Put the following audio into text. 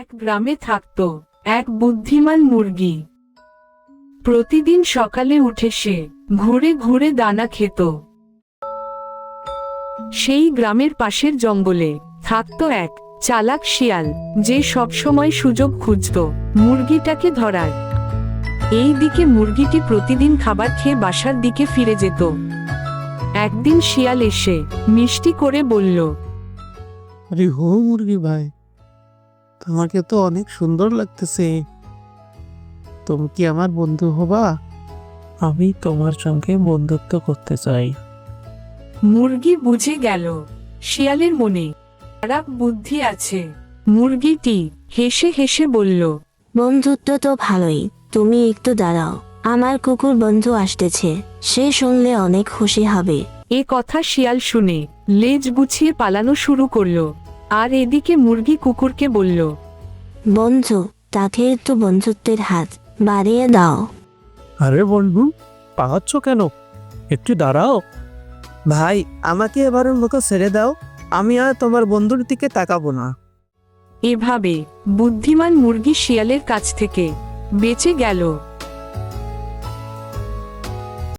এক গ্রামে থাকত এক বুদ্ধিমান মুরগি। প্রতিদিন সকালে উঠে সে ঘুরে ঘুরে দানা খেত। সেই গ্রামের পাশের জঙ্গলে থাকত এক চালাক শিয়াল, যে সবসময় সুযোগ খুঁজত মুরগিটাকে ধরার। এই দিকে মুরগিটি প্রতিদিন খাবার খেয়ে বাসার দিকে ফিরে যেত। একদিন শিয়াল এসে মিষ্টি করে বলল, আরে হো মুরগি ভাই, তোমাকে তো অনেক সুন্দর লাগতেছে। তুমি কি আমার বন্ধু হবা? আমি তোমার সঙ্গে বন্ধুত্ব করতে চাই। মুরগি বুঝে গেল শিয়ালের মনে খারাপ বুদ্ধি আছে। মুরগিটি হেসে হেসে বলল, বন্ধুত্ব তো ভালোই, তুমি একটু দাঁড়াও, আমার কুকুর বন্ধু আসতেছে, সে শুনলে অনেক খুশি হবে। এ কথা শিয়াল শুনে লেজ গুছিয়ে পালানো শুরু করলো। আর এদিকে মুরগি কুকুরকে বলল, বন্ধু, তাকে একটু বন্ধুত্বের হাত বাড়িয়ে দাও। আরে বন্ধু, পাহাচ্ছ কেন? একটু দাঁড়াও। ভাই, আমাকে এবারের মতো ছেড়ে দাও, আমি আর তোমার বন্ধুর দিকে তাকাবো না। এভাবে বুদ্ধিমান মুরগি শিয়ালের কাছ থেকে বেঁচে গেল।